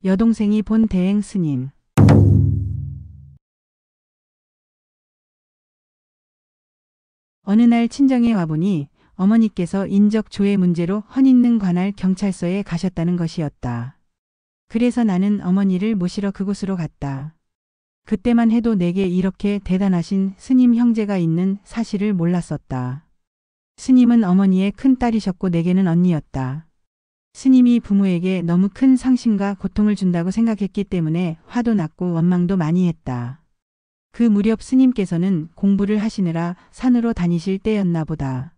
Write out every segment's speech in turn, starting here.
여동생이 본 대행 스님. 어느 날 친정에 와보니 어머니께서 인적 조회 문제로 헌있는 관할 경찰서에 가셨다는 것이었다. 그래서 나는 어머니를 모시러 그곳으로 갔다. 그때만 해도 내게 이렇게 대단하신 스님 형제가 있는 사실을 몰랐었다. 스님은 어머니의 큰 딸이셨고 내게는 언니였다. 스님이 부모에게 너무 큰 상심과 고통을 준다고 생각했기 때문에 화도 났고 원망도 많이 했다. 그 무렵 스님께서는 공부를 하시느라 산으로 다니실 때였나 보다.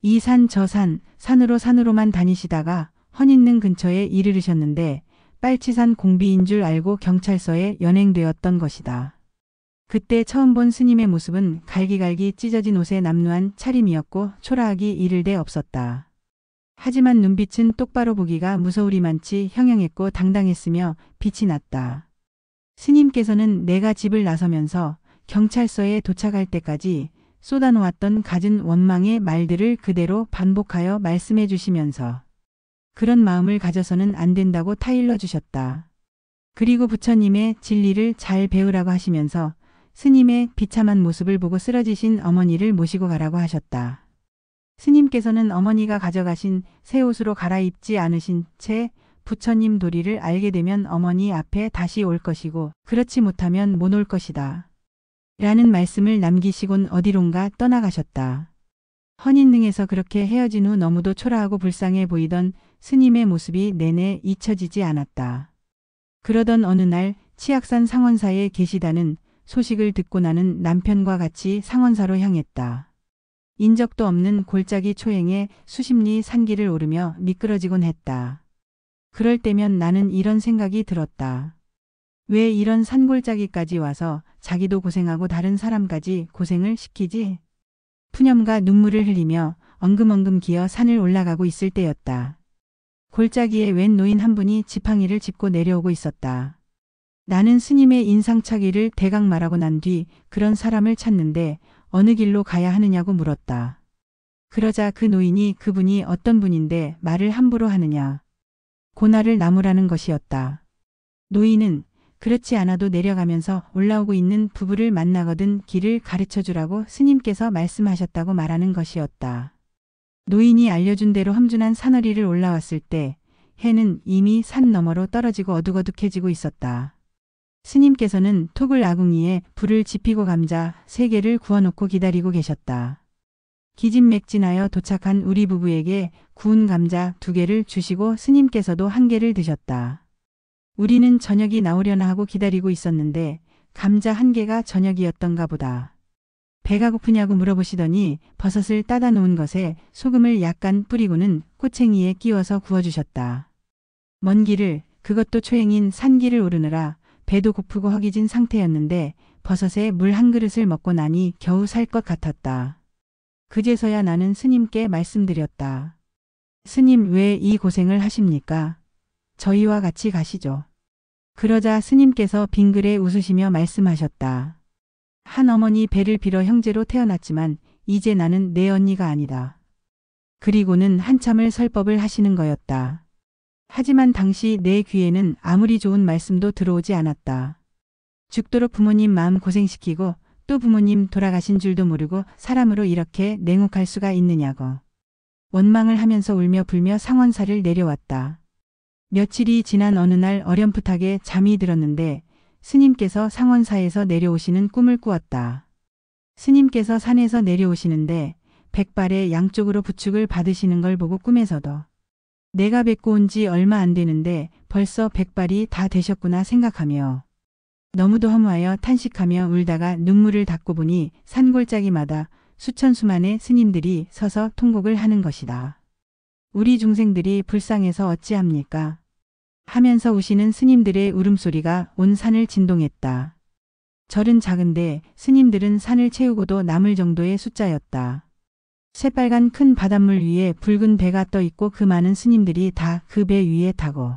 이 산 저 산, 산으로만 다니시다가 헌있는 근처에 이르르셨는데 빨치산 공비인 줄 알고 경찰서에 연행되었던 것이다. 그때 처음 본 스님의 모습은 갈기갈기 찢어진 옷에 남루한 차림이었고 초라하기 이를 데 없었다. 하지만 눈빛은 똑바로 보기가 무서우리만치 형형했고 당당했으며 빛이 났다. 스님께서는 내가 집을 나서면서 경찰서에 도착할 때까지 쏟아놓았던 갖은 원망의 말들을 그대로 반복하여 말씀해 주시면서 그런 마음을 가져서는 안 된다고 타일러 주셨다. 그리고 부처님의 진리를 잘 배우라고 하시면서 스님의 비참한 모습을 보고 쓰러지신 어머니를 모시고 가라고 하셨다. 스님께서는 어머니가 가져가신 새 옷으로 갈아입지 않으신 채 부처님 도리를 알게 되면 어머니 앞에 다시 올 것이고 그렇지 못하면 못 올 것이다. 라는 말씀을 남기시곤 어디론가 떠나가셨다. 헌인능에서 그렇게 헤어진 후 너무도 초라하고 불쌍해 보이던 스님의 모습이 내내 잊혀지지 않았다. 그러던 어느 날 치악산 상원사에 계시다는 소식을 듣고 나는 남편과 같이 상원사로 향했다. 인적도 없는 골짜기 초행에 수십 리 산길을 오르며 미끄러지곤 했다. 그럴 때면 나는 이런 생각이 들었다. 왜 이런 산골짜기까지 와서 자기도 고생하고 다른 사람까지 고생을 시키지? 푸념과 눈물을 흘리며 엉금엉금 기어 산을 올라가고 있을 때였다. 골짜기에 웬 노인 한 분이 지팡이를 짚고 내려오고 있었다. 나는 스님의 인상착의를 대강 말하고 난 뒤 그런 사람을 찾는데 어느 길로 가야 하느냐고 물었다. 그러자 그 노인이 그분이 어떤 분인데 말을 함부로 하느냐. 고나를 나무라는 것이었다. 노인은 그렇지 않아도 내려가면서 올라오고 있는 부부를 만나거든 길을 가르쳐 주라고 스님께서 말씀하셨다고 말하는 것이었다. 노인이 알려준 대로 험준한 산허리를 올라왔을 때 해는 이미 산 너머로 떨어지고 어둑어둑해지고 있었다. 스님께서는 톡을 아궁이에 불을 지피고 감자 3개를 구워놓고 기다리고 계셨다. 기진맥진하여 도착한 우리 부부에게 구운 감자 2개를 주시고 스님께서도 1개를 드셨다. 우리는 저녁이 나오려나 하고 기다리고 있었는데 감자 1개가 저녁이었던가 보다. 배가 고프냐고 물어보시더니 버섯을 따다 놓은 것에 소금을 약간 뿌리고는 꼬챙이에 끼워서 구워주셨다. 먼 길을 그것도 초행인 산길을 오르느라 배도 고프고 허기진 상태였는데 버섯에 물 한 그릇을 먹고 나니 겨우 살 것 같았다. 그제서야 나는 스님께 말씀드렸다. 스님 왜 이 고생을 하십니까? 저희와 같이 가시죠. 그러자 스님께서 빙그레 웃으시며 말씀하셨다. 한 어머니 배를 빌어 형제로 태어났지만 이제 나는 내 언니가 아니다. 그리고는 한참을 설법을 하시는 거였다. 하지만 당시 내 귀에는 아무리 좋은 말씀도 들어오지 않았다. 죽도록 부모님 마음 고생시키고 또 부모님 돌아가신 줄도 모르고 사람으로 이렇게 냉혹할 수가 있느냐고. 원망을 하면서 울며 불며 상원사를 내려왔다. 며칠이 지난 어느 날 어렴풋하게 잠이 들었는데 스님께서 상원사에서 내려오시는 꿈을 꾸었다. 스님께서 산에서 내려오시는데 백발의 양쪽으로 부축을 받으시는 걸 보고 꿈에서도 내가 뵙고 온 지 얼마 안 되는데 벌써 100발이 다 되셨구나 생각하며 너무도 허무하여 탄식하며 울다가 눈물을 닦고 보니 산골짜기마다 수천 수만의 스님들이 서서 통곡을 하는 것이다. 우리 중생들이 불쌍해서 어찌합니까? 하면서 우시는 스님들의 울음소리가 온 산을 진동했다. 절은 작은데 스님들은 산을 채우고도 남을 정도의 숫자였다. 새빨간 큰 바닷물 위에 붉은 배가 떠 있고 그 많은 스님들이 다 그 배 위에 타고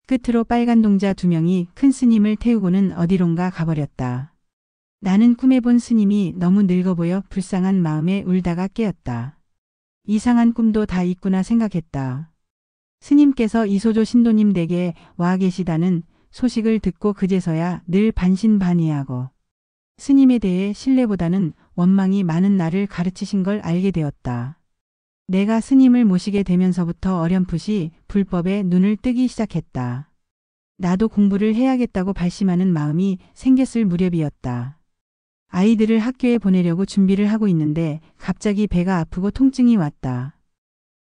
끝으로 빨간 동자 2명이 큰 스님을 태우고는 어디론가 가버렸다. 나는 꿈에 본 스님이 너무 늙어 보여 불쌍한 마음에 울다가 깨었다. 이상한 꿈도 다 있구나 생각했다. 스님께서 이소조 신도님 댁에 와 계시다는 소식을 듣고 그제서야 늘 반신반의하고 스님에 대해 신뢰보다는 원망이 많은 나를 가르치신 걸 알게 되었다. 내가 스님을 모시게 되면서부터 어렴풋이 불법에 눈을 뜨기 시작했다. 나도 공부를 해야겠다고 발심하는 마음이 생겼을 무렵이었다. 아이들을 학교에 보내려고 준비를 하고 있는데 갑자기 배가 아프고 통증이 왔다.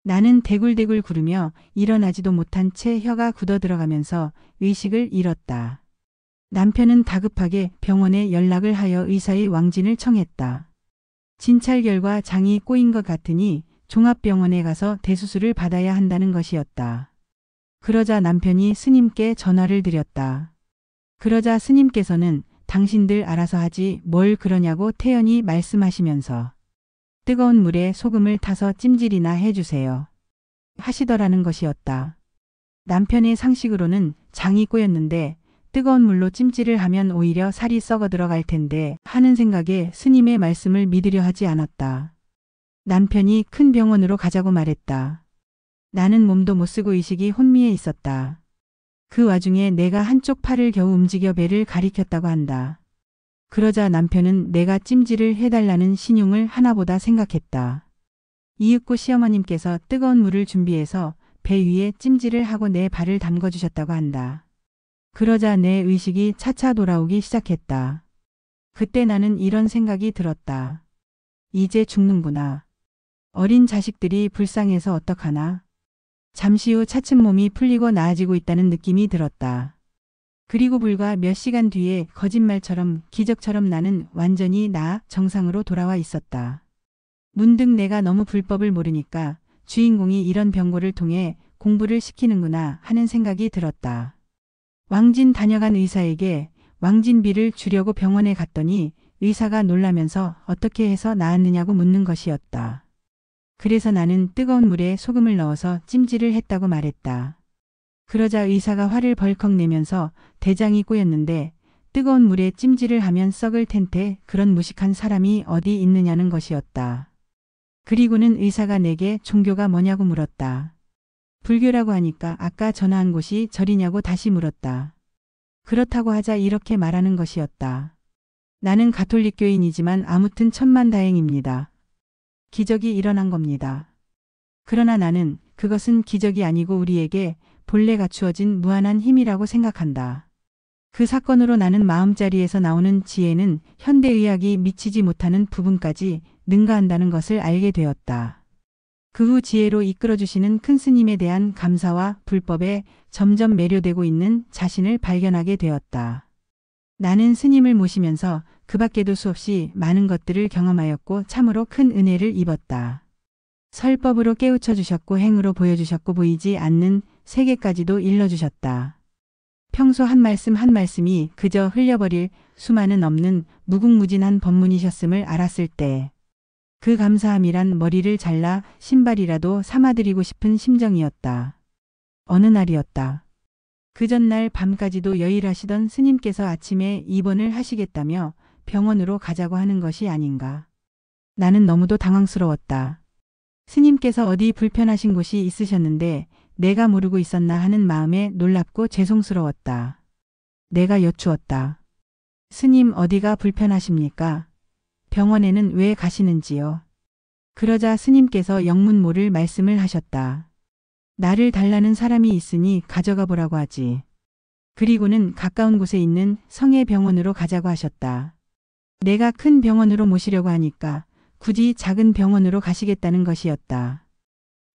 나는 대굴대굴 구르며 일어나지도 못한 채 혀가 굳어 들어가면서 의식을 잃었다. 남편은 다급하게 병원에 연락을 하여 의사의 왕진을 청했다. 진찰 결과 장이 꼬인 것 같으니 종합병원에 가서 대수술을 받아야 한다는 것이었다. 그러자 남편이 스님께 전화를 드렸다. 그러자 스님께서는 당신들 알아서 하지 뭘 그러냐고 태연히 말씀하시면서 뜨거운 물에 소금을 타서 찜질이나 해주세요. 하시더라는 것이었다. 남편의 상식으로는 장이 꼬였는데 뜨거운 물로 찜질을 하면 오히려 살이 썩어 들어갈 텐데 하는 생각에 스님의 말씀을 믿으려 하지 않았다. 남편이 큰 병원으로 가자고 말했다. 나는 몸도 못 쓰고 의식이 혼미해 있었다. 그 와중에 내가 한쪽 팔을 겨우 움직여 배를 가리켰다고 한다. 그러자 남편은 내가 찜질을 해달라는 신용을 하나보다 생각했다. 이윽고 시어머님께서 뜨거운 물을 준비해서 배 위에 찜질을 하고 내 발을 담궈주셨다고 한다. 그러자 내 의식이 차차 돌아오기 시작했다. 그때 나는 이런 생각이 들었다. 이제 죽는구나. 어린 자식들이 불쌍해서 어떡하나. 잠시 후 차츰 몸이 풀리고 나아지고 있다는 느낌이 들었다. 그리고 불과 몇 시간 뒤에 거짓말처럼 기적처럼 나는 완전히 나아 정상으로 돌아와 있었다. 문득 내가 너무 불법을 모르니까 주인공이 이런 병고를 통해 공부를 시키는구나 하는 생각이 들었다. 왕진 다녀간 의사에게 왕진비를 주려고 병원에 갔더니 의사가 놀라면서 어떻게 해서 나았느냐고 묻는 것이었다. 그래서 나는 뜨거운 물에 소금을 넣어서 찜질을 했다고 말했다. 그러자 의사가 화를 벌컥 내면서 대장이 꼬였는데 뜨거운 물에 찜질을 하면 썩을 텐데 그런 무식한 사람이 어디 있느냐는 것이었다. 그리고는 의사가 내게 종교가 뭐냐고 물었다. 불교라고 하니까 아까 전화한 곳이 절이냐고 다시 물었다. 그렇다고 하자 이렇게 말하는 것이었다. 나는 가톨릭 교인이지만 아무튼 천만다행입니다. 기적이 일어난 겁니다. 그러나 나는 그것은 기적이 아니고 우리에게 본래 갖추어진 무한한 힘이라고 생각한다. 그 사건으로 나는 마음자리에서 나오는 지혜는 현대의학이 미치지 못하는 부분까지 능가한다는 것을 알게 되었다. 그 후 지혜로 이끌어주시는 큰 스님에 대한 감사와 불법에 점점 매료되고 있는 자신을 발견하게 되었다. 나는 스님을 모시면서 그 밖에도 수없이 많은 것들을 경험하였고 참으로 큰 은혜를 입었다. 설법으로 깨우쳐 주셨고 행으로 보여주셨고 보이지 않는 세계까지도 일러주셨다. 평소 한 말씀 한 말씀이 그저 흘려버릴 수많은 없는 무궁무진한 법문이셨음을 알았을 때 그 감사함이란 머리를 잘라 신발이라도 삼아드리고 싶은 심정이었다. 어느 날이었다. 그 전날 밤까지도 여일하시던 스님께서 아침에 입원을 하시겠다며 병원으로 가자고 하는 것이 아닌가. 나는 너무도 당황스러웠다. 스님께서 어디 불편하신 곳이 있으셨는데 내가 모르고 있었나 하는 마음에 놀랍고 죄송스러웠다. 내가 여쭈었다. 스님 어디가 불편하십니까? 병원에는 왜 가시는지요? 그러자 스님께서 영문모를 말씀을 하셨다. 나를 달라는 사람이 있으니 가져가 보라고 하지. 그리고는 가까운 곳에 있는 성의 병원으로 가자고 하셨다. 내가 큰 병원으로 모시려고 하니까 굳이 작은 병원으로 가시겠다는 것이었다.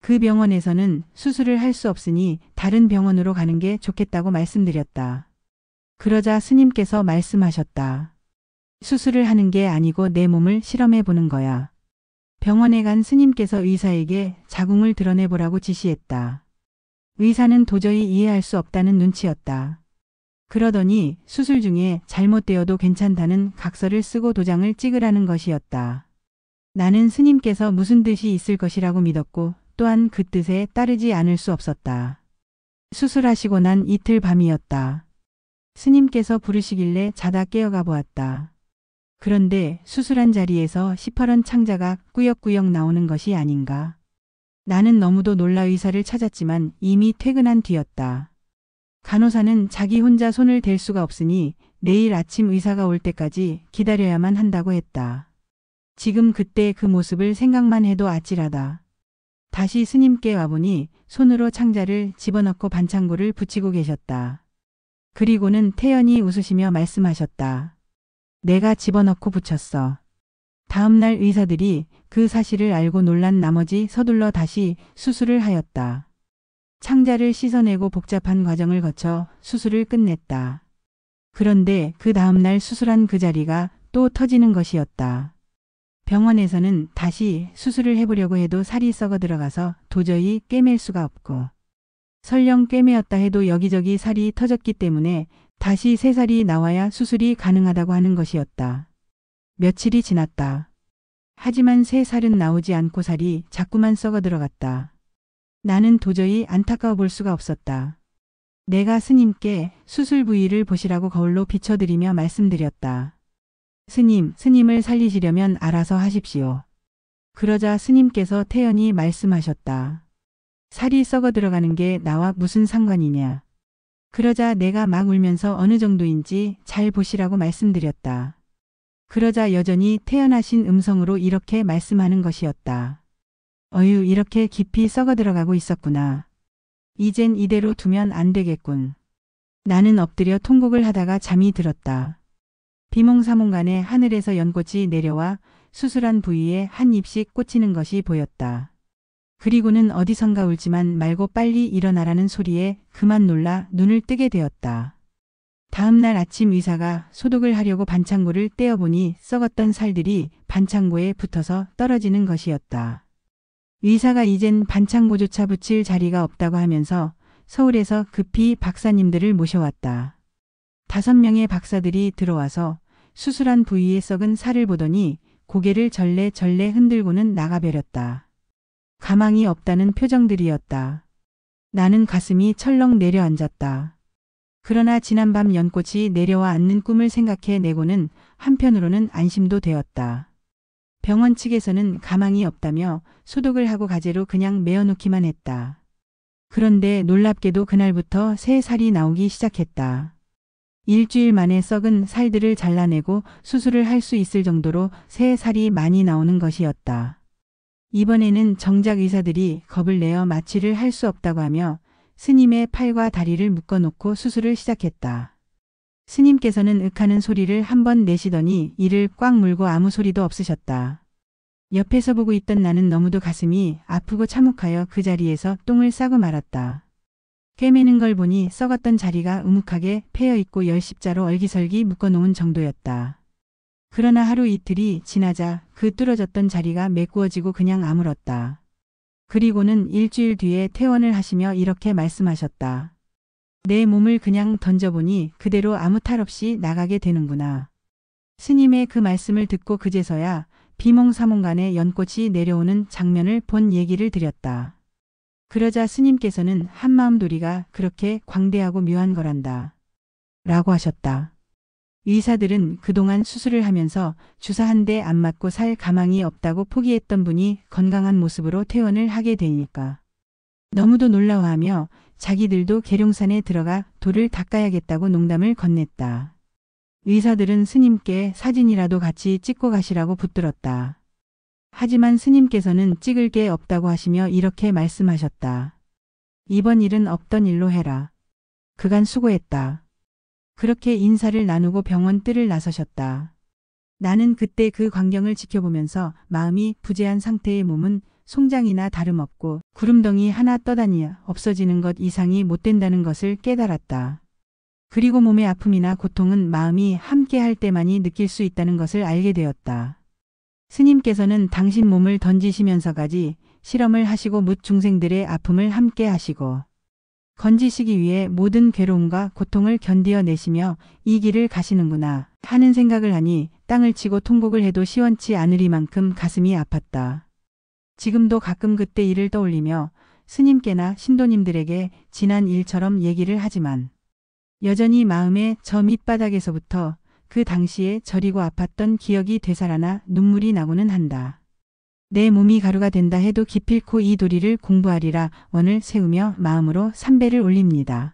그 병원에서는 수술을 할 수 없으니 다른 병원으로 가는 게 좋겠다고 말씀드렸다. 그러자 스님께서 말씀하셨다. 수술을 하는 게 아니고 내 몸을 실험해 보는 거야. 병원에 간 스님께서 의사에게 자궁을 드러내보라고 지시했다. 의사는 도저히 이해할 수 없다는 눈치였다. 그러더니 수술 중에 잘못되어도 괜찮다는 각서를 쓰고 도장을 찍으라는 것이었다. 나는 스님께서 무슨 뜻이 있을 것이라고 믿었고 또한 그 뜻에 따르지 않을 수 없었다. 수술하시고 난 이틀 밤이었다. 스님께서 부르시길래 자다 깨어가 보았다. 그런데 수술한 자리에서 시퍼런 창자가 꾸역꾸역 나오는 것이 아닌가. 나는 너무도 놀라 의사를 찾았지만 이미 퇴근한 뒤였다. 간호사는 자기 혼자 손을 댈 수가 없으니 내일 아침 의사가 올 때까지 기다려야만 한다고 했다. 지금 그때 그 모습을 생각만 해도 아찔하다. 다시 스님께 와보니 손으로 창자를 집어넣고 반창고를 붙이고 계셨다. 그리고는 태연히 웃으시며 말씀하셨다. 내가 집어넣고 붙였어. 다음날 의사들이 그 사실을 알고 놀란 나머지 서둘러 다시 수술을 하였다. 창자를 씻어내고 복잡한 과정을 거쳐 수술을 끝냈다. 그런데 그 다음날 수술한 그 자리가 또 터지는 것이었다. 병원에서는 다시 수술을 해보려고 해도 살이 썩어 들어가서 도저히 꿰맬 수가 없고, 설령 꿰매었다 해도 여기저기 살이 터졌기 때문에 다시 새 살이 나와야 수술이 가능하다고 하는 것이었다. 며칠이 지났다. 하지만 새 살은 나오지 않고 살이 자꾸만 썩어 들어갔다. 나는 도저히 안타까워 볼 수가 없었다. 내가 스님께 수술 부위를 보시라고 거울로 비춰드리며 말씀드렸다. 스님을 살리시려면 알아서 하십시오. 그러자 스님께서 태연히 말씀하셨다. 살이 썩어 들어가는 게 나와 무슨 상관이냐. 그러자 내가 막 울면서 어느 정도인지 잘 보시라고 말씀드렸다. 그러자 여전히 태연하신 음성으로 이렇게 말씀하는 것이었다. 어휴, 이렇게 깊이 썩어 들어가고 있었구나. 이젠 이대로 두면 안 되겠군. 나는 엎드려 통곡을 하다가 잠이 들었다. 비몽사몽간에 하늘에서 연꽃이 내려와 수술한 부위에 한 잎씩 꽂히는 것이 보였다. 그리고는 어디선가 울지만 말고 빨리 일어나라는 소리에 그만 놀라 눈을 뜨게 되었다. 다음 날 아침 의사가 소독을 하려고 반창고를 떼어보니 썩었던 살들이 반창고에 붙어서 떨어지는 것이었다. 의사가 이젠 반창고조차 붙일 자리가 없다고 하면서 서울에서 급히 박사님들을 모셔왔다. 5명의 박사들이 들어와서 수술한 부위에 썩은 살을 보더니 고개를 절레절레 흔들고는 나가버렸다. 가망이 없다는 표정들이었다. 나는 가슴이 철렁 내려앉았다. 그러나 지난밤 연꽃이 내려와 앉는 꿈을 생각해 내고는 한편으로는 안심도 되었다. 병원 측에서는 가망이 없다며 소독을 하고 가재로 그냥 메어놓기만 했다. 그런데 놀랍게도 그날부터 새 살이 나오기 시작했다. 일주일 만에 썩은 살들을 잘라내고 수술을 할 수 있을 정도로 새 살이 많이 나오는 것이었다. 이번에는 정작 의사들이 겁을 내어 마취를 할 수 없다고 하며 스님의 팔과 다리를 묶어놓고 수술을 시작했다. 스님께서는 윽하는 소리를 한번 내시더니 이를 꽉 물고 아무 소리도 없으셨다. 옆에서 보고 있던 나는 너무도 가슴이 아프고 참혹하여 그 자리에서 똥을 싸고 말았다. 꿰매는 걸 보니 썩었던 자리가 우묵하게 패여있고 10십자로 얼기설기 묶어놓은 정도였다. 그러나 하루 이틀이 지나자 그 뚫어졌던 자리가 메꾸어지고 그냥 아물었다. 그리고는 일주일 뒤에 퇴원을 하시며 이렇게 말씀하셨다. 내 몸을 그냥 던져보니 그대로 아무 탈 없이 나가게 되는구나. 스님의 그 말씀을 듣고 그제서야 비몽사몽간에 연꽃이 내려오는 장면을 본 얘기를 드렸다. 그러자 스님께서는 한마음도리가 그렇게 광대하고 묘한 거란다. 라고 하셨다. 의사들은 그동안 수술을 하면서 주사 한 대 안 맞고 살 가망이 없다고 포기했던 분이 건강한 모습으로 퇴원을 하게 되니까 너무도 놀라워하며 자기들도 계룡산에 들어가 돌을 닦아야겠다고 농담을 건넸다. 의사들은 스님께 사진이라도 같이 찍고 가시라고 붙들었다. 하지만 스님께서는 찍을 게 없다고 하시며 이렇게 말씀하셨다. 이번 일은 없던 일로 해라. 그간 수고했다. 그렇게 인사를 나누고 병원 뜰을 나서셨다. 나는 그때 그 광경을 지켜보면서 마음이 부재한 상태의 몸은 송장이나 다름없고 구름덩이 하나 떠다니 없어지는 것 이상이 못 된다는 것을 깨달았다. 그리고 몸의 아픔이나 고통은 마음이 함께할 때만이 느낄 수 있다는 것을 알게 되었다. 스님께서는 당신 몸을 던지시면서까지 실험을 하시고 뭇 중생들의 아픔을 함께 하시고 건지시기 위해 모든 괴로움과 고통을 견디어내시며 이 길을 가시는구나 하는 생각을 하니 땅을 치고 통곡을 해도 시원치 않으리만큼 가슴이 아팠다. 지금도 가끔 그때 일을 떠올리며 스님께나 신도님들에게 지난 일처럼 얘기를 하지만 여전히 마음의 저 밑바닥에서부터 그 당시에 저리고 아팠던 기억이 되살아나 눈물이 나고는 한다. 내 몸이 가루가 된다 해도 기필코 이 도리를 공부하리라 원을 세우며 마음으로 삼배를 올립니다.